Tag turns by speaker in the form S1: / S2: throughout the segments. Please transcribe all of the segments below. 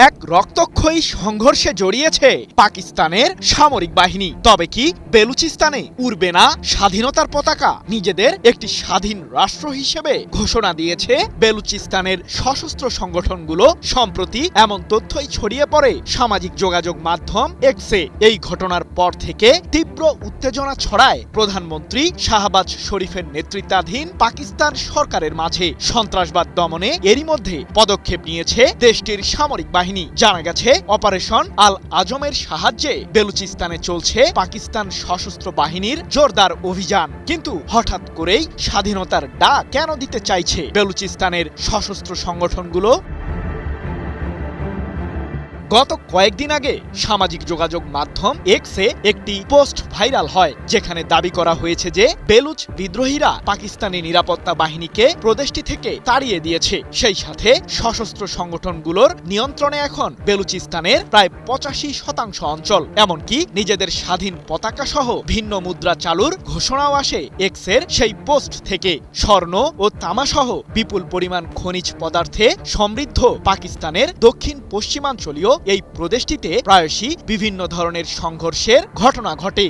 S1: এক রক্তক্ষয়ী সংঘর্ষে জড়িয়েছে পাকিস্তানের সামরিক বাহিনী। তবে কি বেলুচিস্তানে উড়বে না স্বাধীনতার পতাকা? নিজেদের একটি স্বাধীন রাষ্ট্র হিসেবে ঘোষণা দিয়েছে বেলুচিস্তানের সশস্ত্র সংগঠনগুলো। সম্প্রতি এমন তথ্যই ছড়িয়ে পড়ে সামাজিক যোগাযোগ মাধ্যম এক্সে। এই ঘটনার পর থেকে তীব্র উত্তেজনা ছড়ায় প্রধানমন্ত্রী শাহবাজ শরীফের নেতৃত্বাধীন পাকিস্তান সরকারের মাঝে। সন্ত্রাসবাদ দমনে এরই মধ্যে পদক্ষেপ নিয়েছে দেশটির সামরিক বাহিনী। জানা গেছে, অপারেশন আল আজমের সাহায্যে বেলুচিস্তানে চলছে পাকিস্তান সশস্ত্র বাহিনীর জোরদার অভিযান। কিন্তু হঠাৎ করেই স্বাধীনতার ডাক কেন দিতে চাইছে বেলুচিস্তানের সশস্ত্র সংগঠনগুলো? গত কয়েকদিন আগে সামাজিক যোগাযোগ মাধ্যম এক্সে একটি পোস্ট ভাইরাল হয়, যেখানে দাবি করা হয়েছে যে বেলুচ বিদ্রোহীরা পাকিস্তানি নিরাপত্তা বাহিনীকে প্রদেশটি থেকে তাড়িয়ে দিয়েছে। সেই সাথে সশস্ত্র সংগঠনগুলোর নিয়ন্ত্রণে এখন বেলুচিস্তানের প্রায় 85% অঞ্চল। এমনকি নিজেদের স্বাধীন পতাকা সহ ভিন্ন মুদ্রা চালুর ঘোষণাও আসে এক্সের সেই পোস্ট থেকে। স্বর্ণ ও তামাসহ বিপুল পরিমাণ খনিজ পদার্থে সমৃদ্ধ পাকিস্তানের দক্ষিণ পশ্চিমাঞ্চলীয় এই প্রদেশটিতে প্রায়শই বিভিন্ন ধরনের সংঘর্ষের ঘটনা ঘটে।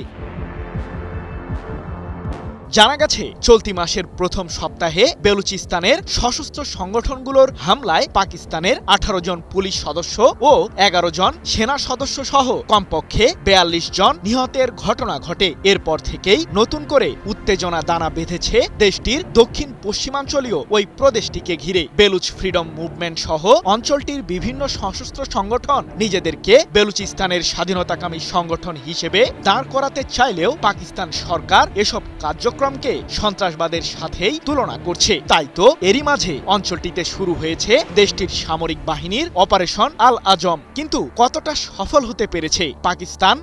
S1: জানা গেছে, চলতি মাসের প্রথম সপ্তাহে বেলুচিস্তানের সশস্ত্র সংগঠনগুলোর হামলায় পাকিস্তানের 18 জন পুলিশ সদস্য ও 11 জন সেনা সদস্য সহ কমপক্ষে 42 জন নিহতের ঘটনা ঘটে। এরপর থেকেই নতুন করে উত্তেজনা দানা বেঁধেছে দেশটির দক্ষিণ পশ্চিমাঞ্চলীয় ওই প্রদেশটিকে ঘিরে। বেলুচ ফ্রিডম মুভমেন্ট সহ অঞ্চলটির বিভিন্ন সশস্ত্র সংগঠন নিজেদেরকে বেলুচিস্তানের স্বাধীনতাকামী সংগঠন হিসেবে দাঁড় করাতে চাইলেও পাকিস্তান সরকার এসব কার্যক্রমকে সন্ত্রাসবাদের সাথেই তুলনা করছে। তাই তো এরই মাঝে অঞ্চলটিতে শুরু হয়েছে দেশটির সামরিক বাহিনীর অপারেশন আল আজম। কিন্তু কতটা সফল হতে পেরেছে পাকিস্তান?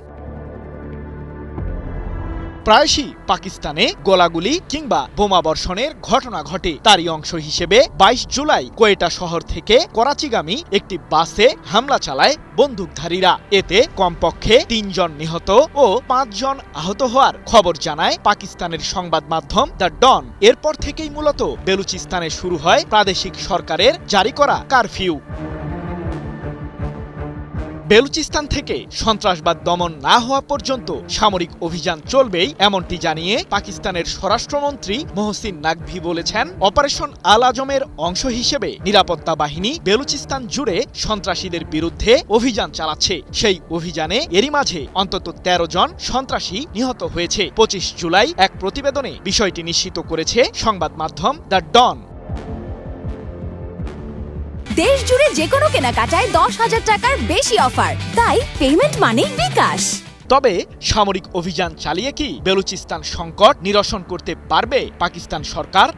S1: প্রায়শই পাকিস্তানে গোলাগুলি কিংবা বোমাবর্ষণের ঘটনা ঘটে। তারই অংশ হিসেবে 22 জুলাই কোয়েটা শহর থেকে করাচিগামী একটি বাসে হামলা চালায় বন্দুকধারীরা। এতে কমপক্ষে 3 জন নিহত ও 5 জন আহত হওয়ার খবর জানায় পাকিস্তানের সংবাদ মাধ্যম দ্য ডন। এরপর থেকেই মূলত বেলুচিস্তানে শুরু হয় প্রাদেশিক সরকারের জারি করা কারফিউ। বেলুচিস্তান থেকে সন্ত্রাসবাদ দমন না হওয়া পর্যন্ত সামরিক অভিযান চলবেই, এমনটি জানিয়ে পাকিস্তানের স্বরাষ্ট্রমন্ত্রী মোহসিন নাকভি বলেছেন, অপারেশন আল আজমের অংশ হিসেবে নিরাপত্তা বাহিনী বেলুচিস্তান জুড়ে সন্ত্রাসীদের বিরুদ্ধে অভিযান চালাচ্ছে। সেই অভিযানে এরই মাঝে অন্তত 13 জন সন্ত্রাসী নিহত হয়েছে। 25 জুলাই এক প্রতিবেদনে বিষয়টি নিশ্চিত করেছে সংবাদ মাধ্যম দ্য ডন।
S2: দেশ জুড়ে যে কোনো কেনাকাটায় 10,000 টাকার বেশি অফার, তাই পেমেন্ট মানেই বিকাশ।
S1: তবে সামরিক অভিযান চালিয়ে কি বেলুচিস্তান সংকট নিরসন করতে পারবে পাকিস্তান সরকার?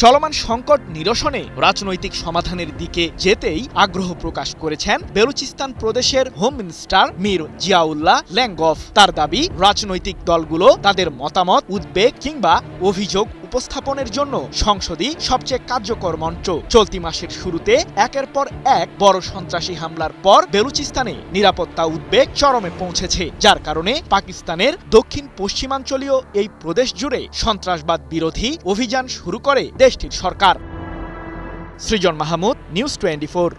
S1: চলমান সংকট নিরসনে রাজনৈতিক সমাধানের দিকে যেতেই আগ্রহ প্রকাশ করেছেন বেলুচিস্তান প্রদেশের হোম মিনিস্টার মীর জিয়াউল্লাহ ল্যাঙ্গফ। তার দাবি, রাজনৈতিক দলগুলো তাদের মতামত, উদ্বেগ কিংবা অভিযোগ উপস্থাপনের জন্য সংসদই সবচেয়ে কার্যকর মঞ্চ। চলতি মাসের শুরুতে একের পর এক বড় সন্ত্রাসী হামলার পর বেলুচিস্তানে নিরাপত্তা উদ্বেগ চরমে পৌঁছেছে, যার কারণে পাকিস্তানের দক্ষিণ পশ্চিমাঞ্চলীয় এই প্রদেশ জুড়ে সন্ত্রাসবাদ বিরোধী অভিযান শুরু করে দেশটির সরকার। সৃজন মাহমুদ, নিউজ 24।